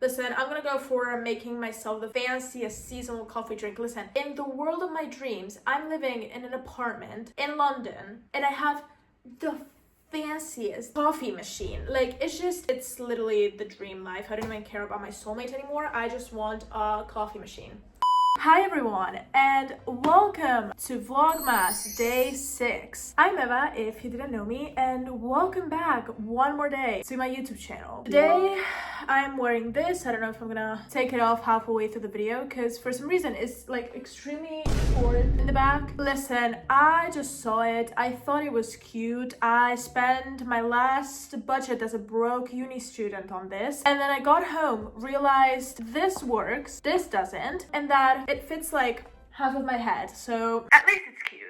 Listen, I'm gonna go for making myself the fanciest seasonal coffee drink. Listen, in the world of my dreams, I'm living in an apartment in London and I have the fanciest coffee machine. Like, it's literally the dream life. I don't even care about my soulmate anymore. I just want a coffee machine. Hi everyone, and welcome to Vlogmas Day 6. I'm Eva, if you didn't know me, and welcome back one more day to my YouTube channel. Today, I'm wearing this. I don't know if I'm gonna take it off halfway through the video, because for some reason, it's like extremely short in the back. Listen, I just saw it. I thought it was cute. I spent my last budget as a broke uni student on this, and then I got home, realized this works, this doesn't, and that it fits like half of my head, so at least it's cute.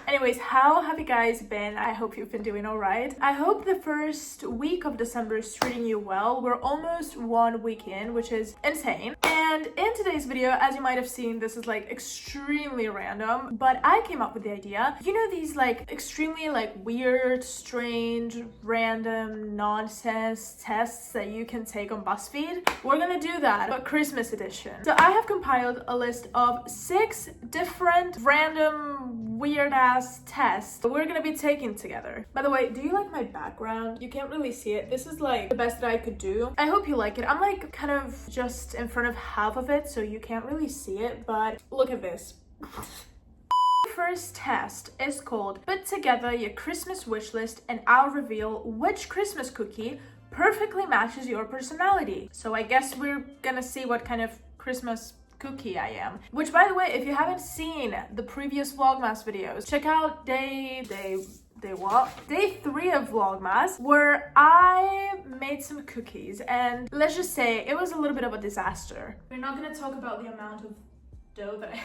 Anyways, how have you guys been? I hope you've been doing all right. I hope the first week of December is treating you well. We're almost 1 week in, which is insane. And in today's video, as you might have seen, this is like extremely random, but I came up with the idea. You know these like extremely like weird, strange, random, nonsense tests that you can take on BuzzFeed? We're gonna do that, but Christmas edition. So I have compiled a list of 6 different random weird ass tests we're gonna be taking together. By the way, do you like my background? You can't really see it. This is like the best that I could do. I hope you like it. I'm like kind of just in front of half of it, so you can't really see it, but look at this. First test is called Put Together Your Christmas Wish List and I'll reveal which Christmas cookie perfectly matches your personality. So I guess we're gonna see what kind of Christmas cookie I am. Which, by the way, if you haven't seen the previous Vlogmas videos, check out day 3 of Vlogmas, where I made some cookies, and let's just say it was a little bit of a disaster. We're not gonna talk about the amount of dough that I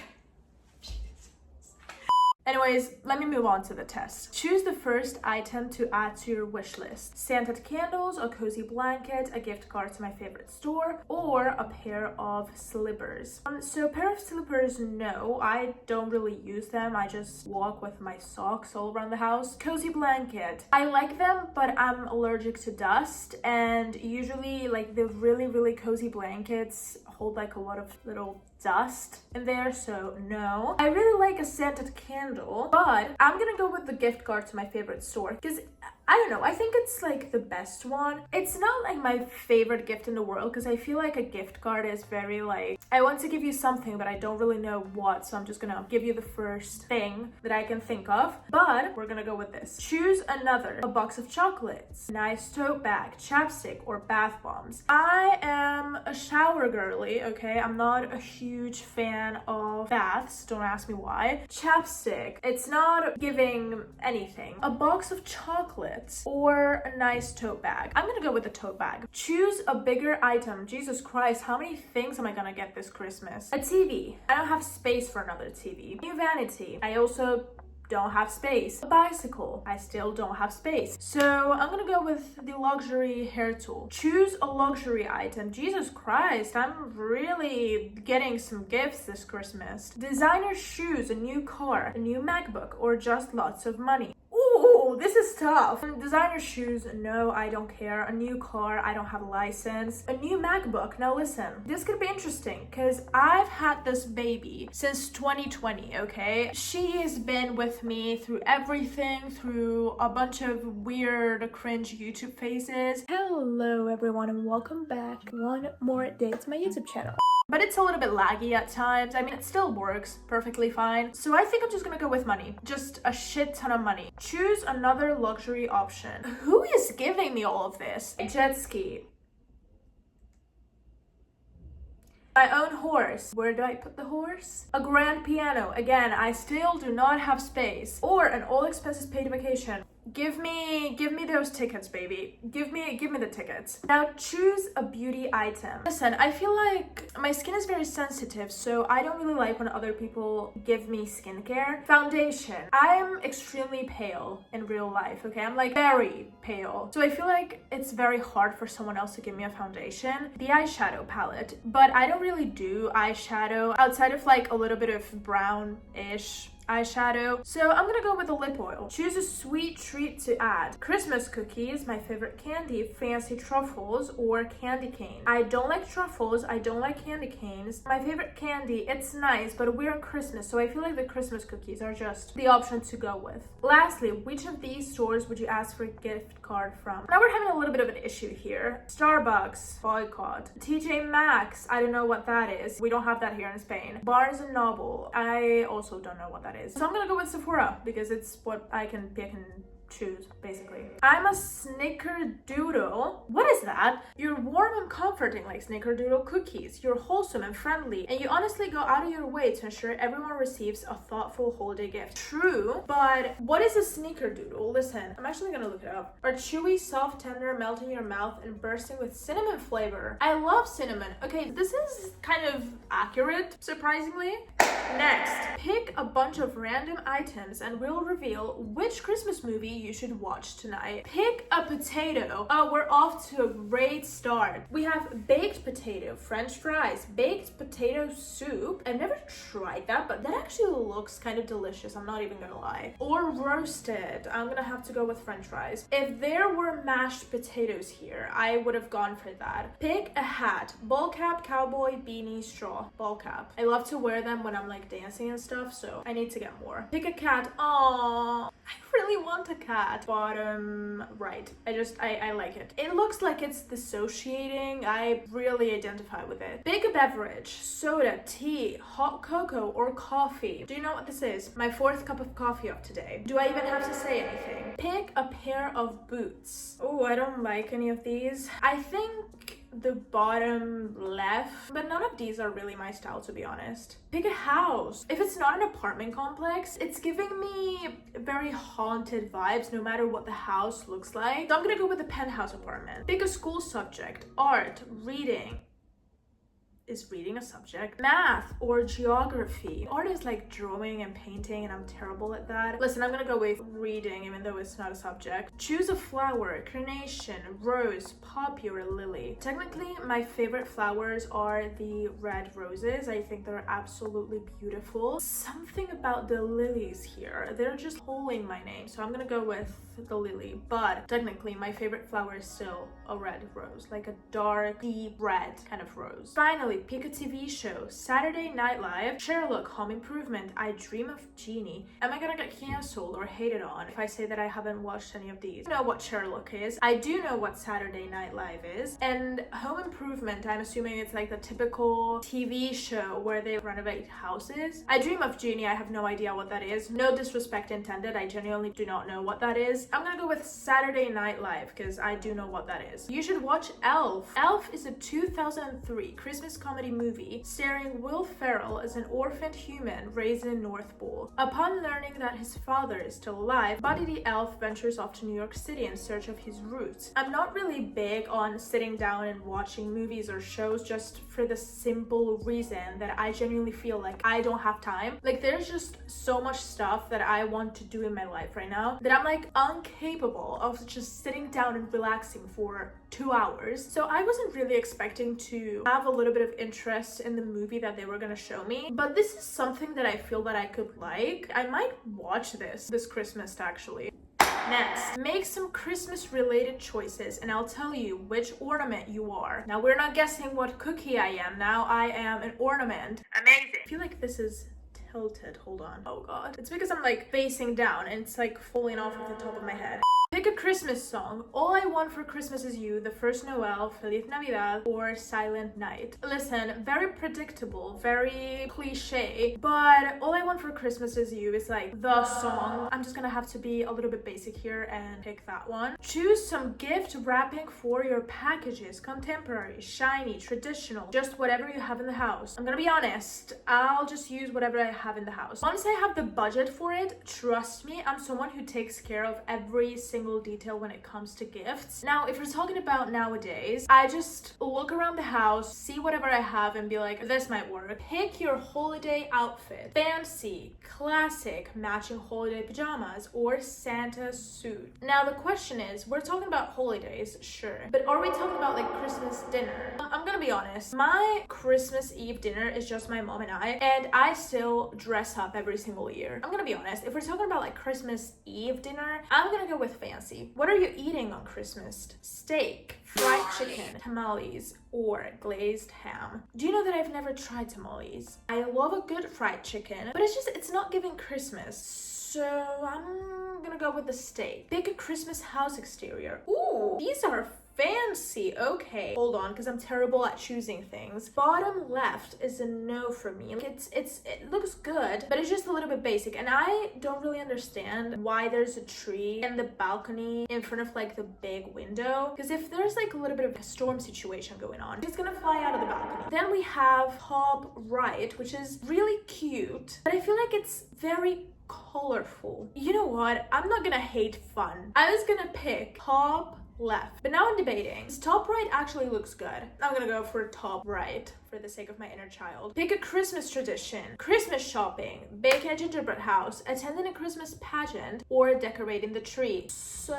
Anyways, let me move on to the test. Choose the first item to add to your wish list. Scented candles, a cozy blanket, a gift card to my favorite store, or a pair of slippers. So a pair of slippers, no, I don't really use them. I just walk with my socks all around the house. Cozy blanket, I like them, but I'm allergic to dust, and usually like the really cozy blankets hold like a lot of little dust in there, so no. I really like a scented candle, but I'm gonna go with the gift card to my favorite store, because I don't know, I think it's like the best one. It's not like my favorite gift in the world, because I feel like a gift card is very like, I want to give you something, but I don't really know what, so I'm just gonna give you the first thing that I can think of, but we're gonna go with this. Choose another. A box of chocolates, nice tote bag, chapstick, or bath bombs. I am a shower girly, okay? I'm not a huge fan of baths, don't ask me why. Chapstick, it's not giving anything. A box of chocolates or a nice tote bag. I'm gonna go with the tote bag. Choose a bigger item. Jesus Christ, how many things am I gonna get this Christmas? A TV. I don't have space for another TV. New vanity. I also don't have space. A bicycle. I still don't have space. So I'm gonna go with the luxury hair tool. Choose a luxury item. Jesus Christ, I'm really getting some gifts this Christmas. Designer shoes, a new car, a new MacBook, or just lots of money. Ooh, this is tough. Designer shoes, no, I don't care. A new car, I don't have a license. A new MacBook, now listen, this could be interesting because I've had this baby since 2020, okay? She has been with me through everything, through a bunch of weird, cringe YouTube phases. Hello everyone and welcome back one more day to my YouTube channel. But it's a little bit laggy at times. I mean, it still works perfectly fine. So I think I'm just gonna go with money. Just a shit ton of money. Choose another luxury option. Who is giving me all of this? A jet ski. My own horse. Where do I put the horse? A grand piano. Again, I still do not have space. Or an all expenses paid vacation. Give me those tickets, baby. Give me the tickets. Now choose a beauty item. Listen, I feel like my skin is very sensitive, so I don't really like when other people give me skincare. Foundation. I'm extremely pale in real life, okay? I'm like very pale. So I feel like it's very hard for someone else to give me a foundation. The eyeshadow palette. But I don't really do eyeshadow outside of like a little bit of brown-ish eyeshadow. So I'm gonna go with the lip oil. Choose a sweet treat to add. Christmas cookies, my favorite candy, fancy truffles, or candy cane. I don't like truffles, I don't like candy canes. My favorite candy, it's nice, but we're in Christmas, so I feel like the Christmas cookies are just the option to go with. Lastly, which of these stores would you ask for a gift card from? Now we're having a little bit of an issue here. Starbucks, boycott. TJ Maxx, I don't know what that is. We don't have that here in Spain. Barnes and Noble, I also don't know what that is. So I'm gonna go with Sephora because it's what I can choose, basically. I'm a snickerdoodle. What is that? You're warm and comforting like snickerdoodle cookies. You're wholesome and friendly, and you honestly go out of your way to ensure everyone receives a thoughtful holiday gift. True, but what is a snickerdoodle? Listen, I'm actually gonna look it up. Are chewy, soft, tender, melt in your mouth, and bursting with cinnamon flavor. I love cinnamon. Okay, this is kind of accurate, surprisingly. Next, pick a bunch of random items and we'll reveal which Christmas movie you should watch tonight. Pick a potato. Oh, we're off to a great start. We have baked potato, French fries, baked potato soup. I've never tried that, but that actually looks kind of delicious. I'm not even gonna lie. Or roasted. I'm gonna have to go with French fries. If there were mashed potatoes here, I would have gone for that. Pick a hat. Ball cap, cowboy, beanie, straw. Ball cap. I love to wear them when I'm like dancing and stuff, so I need to get more. Pick a cat. Aww, I really want a cat. Bottom right. I like it. It looks like it's dissociating. I really identify with it. Pick a beverage. Soda, tea, hot cocoa, or coffee. Do you know what this is? My 4th cup of coffee of today. Do I even have to say anything? Pick a pair of boots. Oh, I don't like any of these. I think the bottom left, but none of these are really my style, to be honest. Pick a house. If it's not an apartment complex, it's giving me very haunted vibes no matter what the house looks like. So I'm gonna go with a penthouse apartment. Pick a school subject. Art, reading. Is reading a subject? Math or geography? Art is like drawing and painting, and I'm terrible at that. Listen, I'm gonna go with reading even though it's not a subject. Choose a flower. Carnation, rose, poppy, or lily. Technically, my favorite flowers are the red roses. I think they're absolutely beautiful. Something about the lilies here, they're just pulling my name, so I'm gonna go with the lily. But technically, my favorite flower is still a red rose, like a dark, deep red kind of rose. Finally, pick a TV show. Saturday Night Live, Sherlock, Home Improvement, I Dream of Jeannie. Am I gonna get cancelled or hated on if I say that I haven't watched any of these? I know what Sherlock is. I do know what Saturday Night Live is. And Home Improvement, I'm assuming it's like the typical TV show where they renovate houses. I Dream of Jeannie, I have no idea what that is. No disrespect intended, I genuinely do not know what that is. I'm gonna go with Saturday Night Live because I do know what that is. You should watch Elf. Elf is a 2003 Christmas comedy movie starring Will Ferrell as an orphaned human raised in North Pole. Upon learning that his father is still alive, Buddy the Elf ventures off to New York City in search of his roots. I'm not really big on sitting down and watching movies or shows just for the simple reason that I genuinely feel like I don't have time. Like, there's just so much stuff that I want to do in my life right now that I'm like incapable of just sitting down and relaxing for 2 hours. So I wasn't really expecting to have a little bit of interest in the movie that they were gonna show me, but this is something that I feel that I could like. I might watch this Christmas actually. Next, make some Christmas related choices and I'll tell you which ornament you are. Now we're not guessing what cookie I am. Now I am an ornament. Amazing. I feel like this is tilted. Hold on. Oh god. It's because I'm like facing down and it's like falling off of the top of my head. Pick a Christmas song. All I Want for Christmas Is You, The First Noel, Feliz Navidad, or Silent Night. Listen, very predictable, very cliche, but All I Want for Christmas Is You is like the song. I'm just gonna have to be a little bit basic here and pick that one. Choose some gift wrapping for your packages. Contemporary, shiny, traditional, just whatever you have in the house. I'm gonna be honest, I'll just use whatever I have in the house. Once I have the budget for it, trust me, I'm someone who takes care of every single single detail when it comes to gifts. Now, if we're talking about nowadays, I just look around the house, see whatever I have and be like, this might work. Pick your holiday outfit. Fancy, classic, matching holiday pajamas or Santa suit. Now, the question is, we're talking about holidays, sure, but are we talking about like Christmas dinner? I'm gonna be honest, my Christmas Eve dinner is just my mom and I still dress up every single year. I'm gonna be honest, if we're talking about like Christmas Eve dinner, I'm gonna go with fancy. What are you eating on Christmas? Steak, fried chicken, tamales, or glazed ham. Do you know that I've never tried tamales? I love a good fried chicken, but it's not giving Christmas. So I'm gonna go with the steak. Pick a Christmas house exterior. Ooh, these are fancy. Okay, hold on, because I'm terrible at choosing things. Bottom left is a no for me. It looks good, but it's just a little bit basic, and I don't really understand why there's a tree in the balcony in front of like the big window, because if there's like a little bit of a storm situation going on, it's gonna fly out of the balcony. Then we have top right, which is really cute, but I feel like it's very colorful. You know what? I'm not gonna hate fun. I was gonna pick top left, but now I'm debating. This top right actually looks good. I'm gonna go for top right for the sake of my inner child. Pick a Christmas tradition, Christmas shopping, baking a gingerbread house, attending a Christmas pageant, or decorating the tree. So,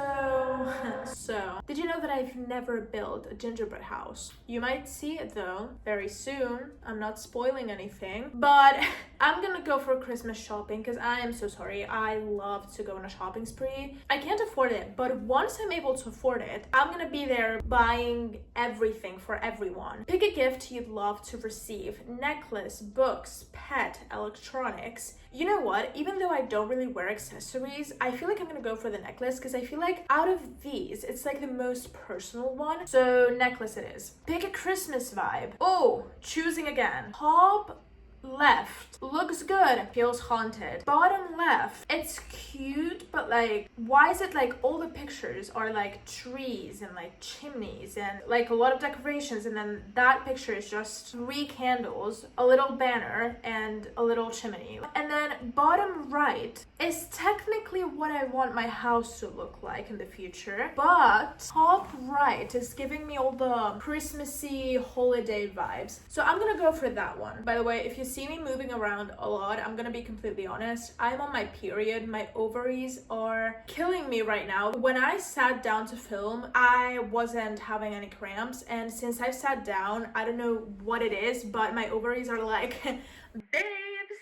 did you know that I've never built a gingerbread house? You might see it though very soon. I'm not spoiling anything, but I'm gonna go for Christmas shopping because I am so sorry. I love to go on a shopping spree. I can't afford it, but once I'm able to afford it, I'm gonna be there buying everything for everyone. Pick a gift you'd love to receive. Necklace, books, pet, electronics. You know what? Even though I don't really wear accessories, I feel like I'm gonna go for the necklace because I feel like out of these, it's like the most personal one. So necklace it is. Pick a Christmas vibe. Oh, choosing again. Top left looks good, feels haunted. Bottom left, it's cute, but like, why is it like all the pictures are like trees and like chimneys and like a lot of decorations, and then that picture is just 3 candles, a little banner, and a little chimney. And then bottom right is technically what I want my house to look like in the future, but top right is giving me all the Christmassy holiday vibes. So I'm gonna go for that one. By the way, if you see me moving around a lot, I'm gonna be completely honest, I'm on my period. My ovaries are killing me right now. When I sat down to film, I wasn't having any cramps, and since I've sat down, I don't know what it is, but my ovaries are like, babes,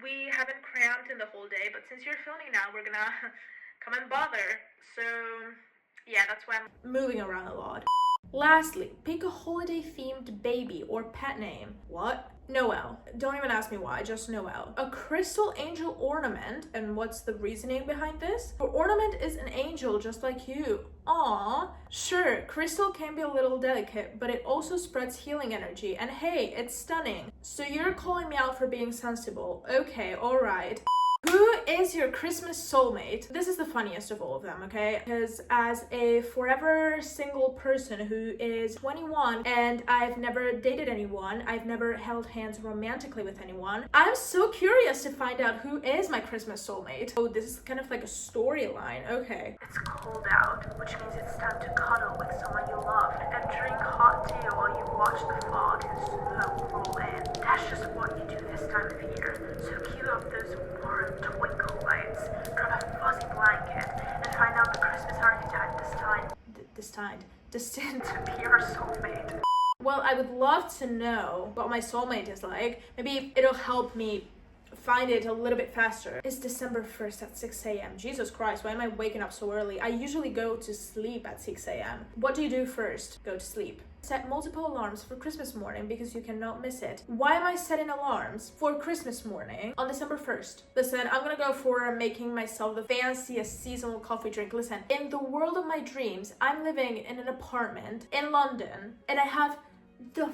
we haven't cramped in the whole day, but since you're filming now, we're gonna come and bother. So yeah, that's why I'm moving around a lot. Lastly, pick a holiday themed baby or pet name. What? Noel. Don't even ask me why, just Noel. A crystal angel ornament, and what's the reasoning behind this? Your ornament is an angel just like you. Aww. Sure, crystal can be a little delicate, but it also spreads healing energy, and hey, it's stunning. So you're calling me out for being sensible. Okay, alright. Who is your Christmas soulmate? This is the funniest of all of them, okay? Because as a forever single person who is 21 and I've never dated anyone, I've never held hands romantically with anyone, I'm so curious to find out who is my Christmas soulmate. Oh, this is kind of like a storyline, okay. It's cold out, which means it's time to cuddle with someone you love and drink hot tea while you watch the fog and snow roll in. That's just what you do this time of year. So cue up those warm twinkle lights, grab a fuzzy blanket, and find out the Christmas archetype destined to be your soulmate. Well, I would love to know what my soulmate is like. Maybe it'll help me find it a little bit faster. It's December 1st at 6 a.m. Jesus Christ, why am I waking up so early? I usually go to sleep at 6 a.m. What do you do first? Go to sleep. Set multiple alarms for Christmas morning because you cannot miss it. Why am I setting alarms for Christmas morning on December 1st? Listen, I'm gonna go for making myself the fanciest seasonal coffee drink. Listen, in the world of my dreams, I'm living in an apartment in London and I have the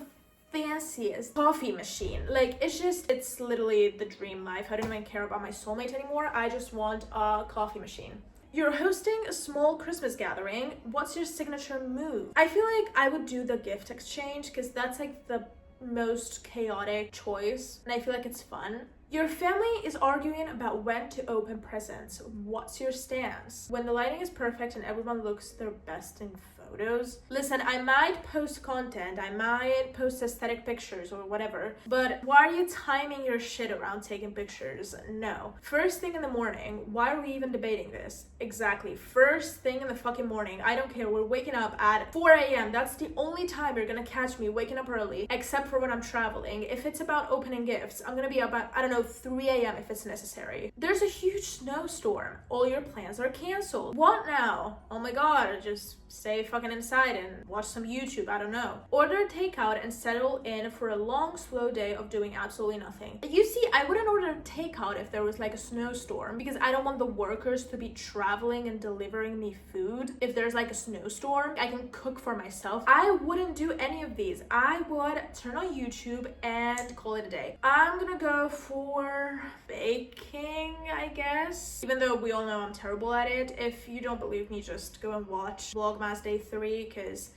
fanciest coffee machine. Like, it's literally the dream life. I don't even care about my soulmate anymore. I just want a coffee machine. You're hosting a small Christmas gathering. What's your signature move? I feel like I would do the gift exchange because that's like the most chaotic choice, and I feel like it's fun. Your family is arguing about when to open presents. What's your stance? When the lighting is perfect and everyone looks their best in photos. Listen, I might post content, I might post aesthetic pictures or whatever, but why are you timing your shit around taking pictures? No. First thing in the morning, why are we even debating this? Exactly, first thing in the fucking morning. I don't care, we're waking up at 4 a.m. That's the only time you're gonna catch me waking up early, except for when I'm traveling. If it's about opening gifts, I'm gonna be up at, I don't know, 3 a.m. if it's necessary. There's a huge snowstorm. All your plans are canceled. What now? Oh my god, just stay fucking inside and watch some YouTube, I don't know. Order takeout and settle in for a long, slow day of doing absolutely nothing. You see, I wouldn't order takeout if there was like a snowstorm, because I don't want the workers to be traveling and delivering me food. If there's like a snowstorm, I can cook for myself. I wouldn't do any of these. I would turn on YouTube and call it a day. I'm gonna go for baking, I guess. Even though we all know I'm terrible at it. If you don't believe me, just go and watch VLOGMAS Day 3, because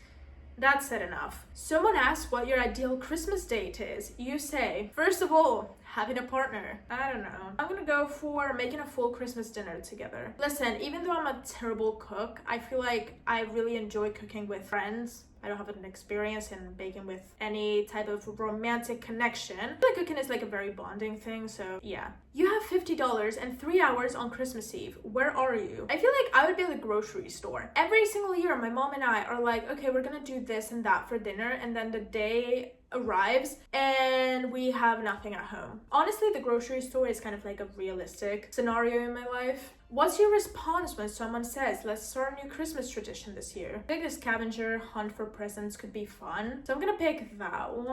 that's said enough. Someone asks what your ideal Christmas date is. You say, first of all, having a partner. I don't know. I'm gonna go for making a full Christmas dinner together. Listen, even though I'm a terrible cook, I feel like I really enjoy cooking with friends. I don't have an experience in baking with any type of romantic connection. I feel like cooking is like a very bonding thing, so yeah. You have $50 and 3 hours on Christmas Eve. Where are you? I feel like I would be at the grocery store. Every single year, my mom and I are like, okay, we're gonna do this and that for dinner, and then the day arrives and we have nothing at home. Honestly, the grocery store is kind of like a realistic scenario in my life. What's your response when someone says, let's start a new Christmas tradition this year? I think the scavenger hunt for presents could be fun, so I'm gonna pick that one.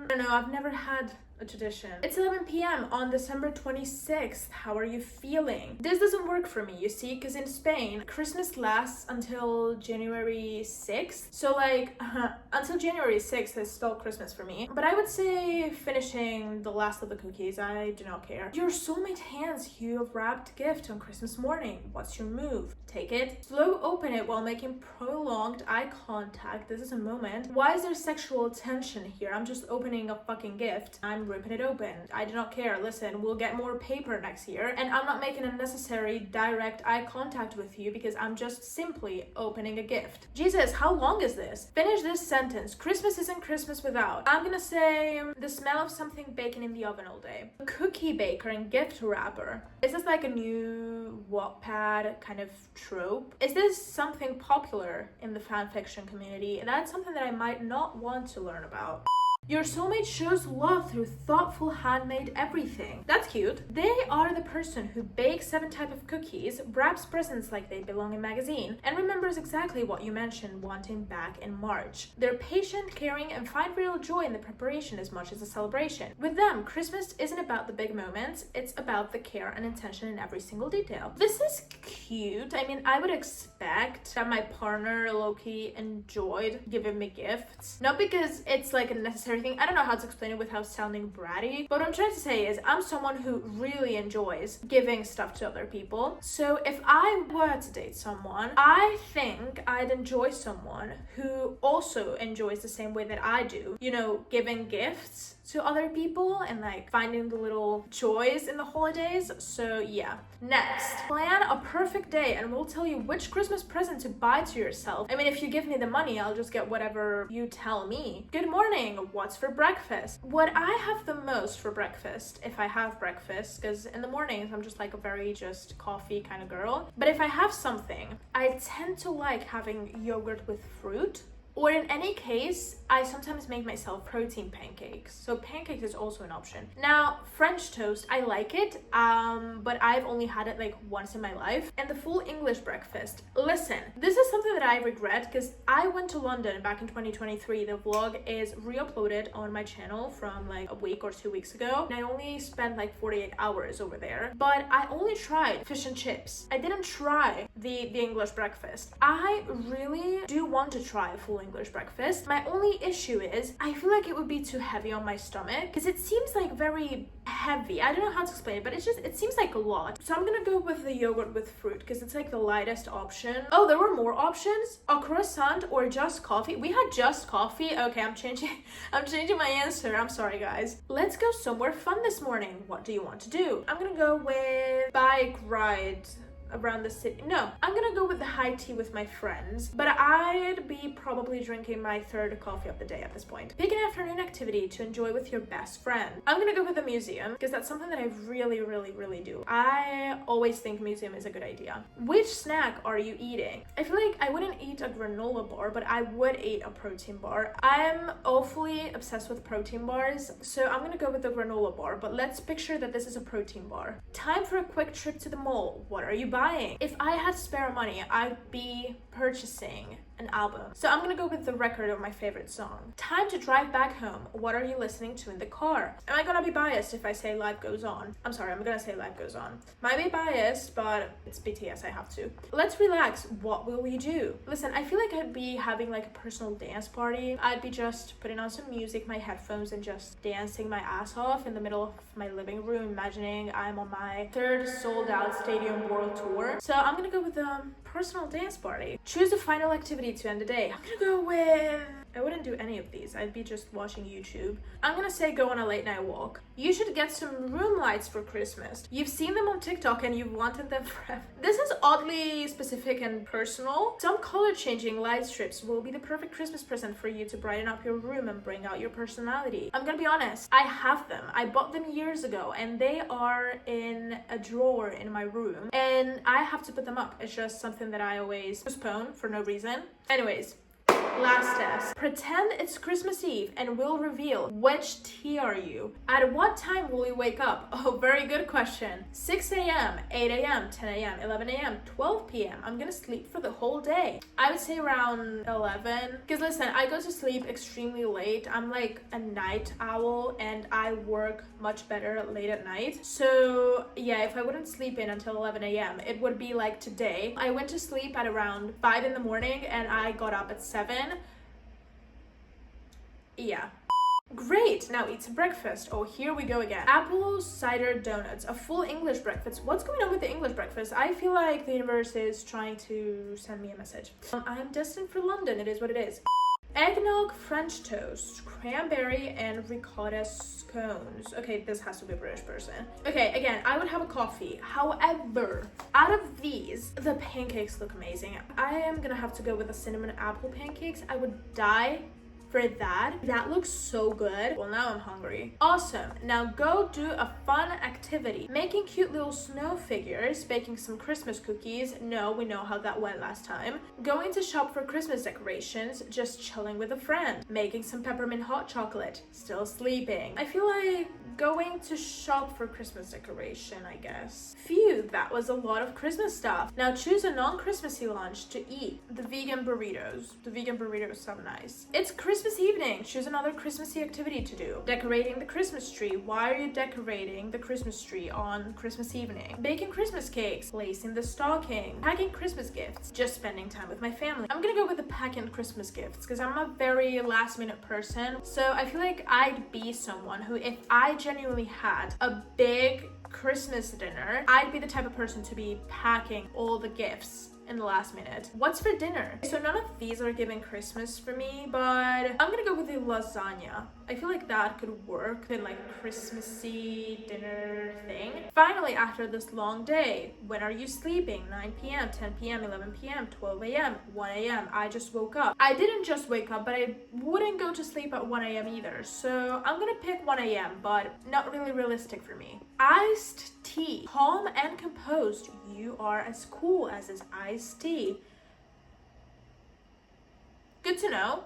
I don't know, I've never had a tradition. It's 11 p.m. on December 26th. How are you feeling? This doesn't work for me, you see, because in Spain, Christmas lasts until January 6th. So like, until January 6th is still Christmas for me. But I would say finishing the last of the cookies, I do not care. Your soulmate hands you a wrapped gift on Christmas morning. What's your move? Take it. Slow open it while making prolonged eye contact. This is a moment. Why is there sexual tension here? I'm just opening a fucking gift. I'm ripping it open. I do not care. Listen, we'll get more paper next year, and I'm not making unnecessary direct eye contact with you because I'm just simply opening a gift. Jesus, how long is this? Finish this sentence. Christmas isn't Christmas without. I'm gonna say the smell of something baking in the oven all day. Cookie baker and gift wrapper. Is this like a new Wattpad kind of trope? Is this something popular in the fanfiction community? That's something that I might not want to learn about. Your soulmate shows love through thoughtful handmade everything. That's cute. They are the person who bakes 7 types of cookies, wraps presents like they belong in magazine, and remembers exactly what you mentioned wanting back in March. They're patient, caring, and find real joy in the preparation as much as the celebration. With them, Christmas isn't about the big moments, it's about the care and intention in every single detail. This is cute. I mean, I would expect that my partner low-key enjoyed giving me gifts. Not because it's like a necessary thing. I don't know how to explain it without sounding bratty, but what I'm trying to say is I'm someone who really enjoys giving stuff to other people. So if I were to date someone, I think I'd enjoy someone who also enjoys the same way that I do, you know, giving gifts to other people and like finding the little joys in the holidays. So yeah. Next, plan a perfect day and we'll tell you which Christmas present to buy to yourself. I mean, if you give me the money, I'll just get whatever you tell me. Good morning, what's for breakfast? What I have the most for breakfast, if I have breakfast, because in the mornings I'm just like a very just coffee kind of girl, but if I have something, I tend to like having yogurt with fruit. Or in any case, I sometimes make myself protein pancakes. So pancakes is also an option. Now, French toast, I like it, but I've only had it like once in my life. And the full English breakfast. Listen, this is something that I regret because I went to London back in 2023. The vlog is re-uploaded on my channel from like a week or 2 weeks ago. And I only spent like 48 hours over there. But I only tried fish and chips. I didn't try the English breakfast. I really do want to try a full English breakfast. My only issue is I feel like it would be too heavy on my stomach because it seems like very heavy. I don't know how to explain it, but it seems like a lot. So I'm gonna go with the yogurt with fruit because it's like the lightest option. Oh, there were more options. A croissant or just coffee. We had just coffee. Okay, I'm changing my answer. I'm sorry, guys. Let's go somewhere fun this morning. What do you want to do? I'm gonna go with bike ride around the city. No, I'm gonna go with the high tea with my friends, but I'd be probably drinking my third coffee of the day at this point. Pick an afternoon activity to enjoy with your best friend. I'm gonna go with the museum because that's something that I really do. I always think museum is a good idea. Which snack are you eating? I feel like I wouldn't eat a granola bar, but I would eat a protein bar. I'm awfully obsessed with protein bars, so I'm gonna go with the granola bar, but let's picture that this is a protein bar. Time for a quick trip to the mall. What are you buying? If I had spare money, I'd be purchasing an album. So I'm gonna go with the record of my favorite song. Time to drive back home. What are you listening to in the car? Am I gonna be biased if I say Life Goes On? I'm sorry, I'm gonna say Life Goes On. Might be biased, but it's BTS, I have to. Let's relax. What will we do? Listen, I feel like I'd be having like a personal dance party. I'd be just putting on some music, my headphones, and just dancing my ass off in the middle of my living room, imagining I'm on my third sold-out stadium world tour. So I'm gonna go with the personal dance party. Choose a final activity to end the day. I'm gonna go with... I wouldn't do any of these. I'd be just watching YouTube. I'm gonna say go on a late night walk. You should get some room lights for Christmas. You've seen them on TikTok and you've wanted them forever. This is oddly specific and personal. Some color changing light strips will be the perfect Christmas present for you to brighten up your room and bring out your personality. I'm gonna be honest, I have them. I bought them years ago and they are in a drawer in my room and I have to put them up. It's just something that I always postpone for no reason. Anyways, last test. Pretend it's Christmas Eve and we'll reveal which tea are you. At what time will you wake up? Oh, very good question. 6 a.m., 8 a.m., 10 a.m., 11 a.m., 12 p.m. I'm gonna sleep for the whole day. I would say around 11. Because listen, I go to sleep extremely late. I'm like a night owl and I work much better late at night. So yeah, if I wouldn't sleep in until 11 a.m., it would be like today. I went to sleep at around 5 in the morning and I got up at 7. Yeah. Great, now eat some breakfast. Oh, here we go again. Apple cider donuts, a full English breakfast. What's going on with the English breakfast? I feel like the universe is trying to send me a message. I'm destined for London, it is what it is. Eggnog French toast, cranberry and ricotta scones. Okay, this has to be a British person. Okay, again, I would have a coffee. However, out of these, the pancakes look amazing. I am gonna have to go with the cinnamon apple pancakes. I would die for that. That looks so good. Well, now I'm hungry. Awesome. Now go do a fun activity. Making cute little snow figures, baking some Christmas cookies. No, we know how that went last time. Going to shop for Christmas decorations, just chilling with a friend. Making some peppermint hot chocolate, still sleeping. I feel like going to shop for Christmas decoration, I guess. Phew, that was a lot of Christmas stuff. Now choose a non-Christmassy lunch to eat. The vegan burritos. The vegan burritos sound nice. It's Christmas evening. Choose another Christmassy activity to do. Decorating the Christmas tree. Why are you decorating the Christmas tree on Christmas evening? Baking Christmas cakes. Placing the stocking. Packing Christmas gifts. Just spending time with my family. I'm gonna go with the packing Christmas gifts because I'm a very last minute person. So I feel like I'd be someone who, if I genuinely had a big Christmas dinner, I'd be the type of person to be packing all the gifts in the last minute. What's for dinner? So none of these are giving Christmas for me, but I'm gonna go with the lasagna. I feel like that could work in like a Christmassy dinner thing. Finally, after this long day, when are you sleeping? 9 p.m., 10 p.m., 11 p.m., 12 a.m., 1 a.m. I just woke up. I didn't just wake up, but I wouldn't go to sleep at 1 a.m. either. So I'm gonna pick 1 a.m., but not really realistic for me. Iced tea. Calm and composed. You are as cool as this iced tea. Good to know.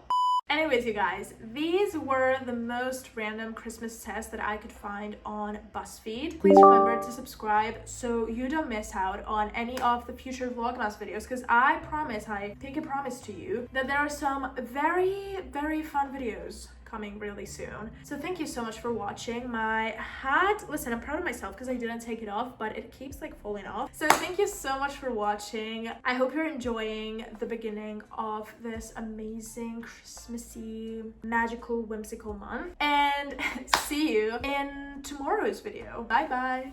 Anyways, you guys, these were the most random Christmas tests that I could find on BuzzFeed. Please remember to subscribe so you don't miss out on any of the future Vlogmas videos, because I promise, I think I promise to you, that there are some very, very fun videos coming really soon. So thank you so much for watching. My hat, listen, I'm proud of myself because I didn't take it off, but it keeps like falling off. So thank you so much for watching. I hope you're enjoying the beginning of this amazing Christmassy, magical, whimsical month, and see you in tomorrow's video. Bye bye.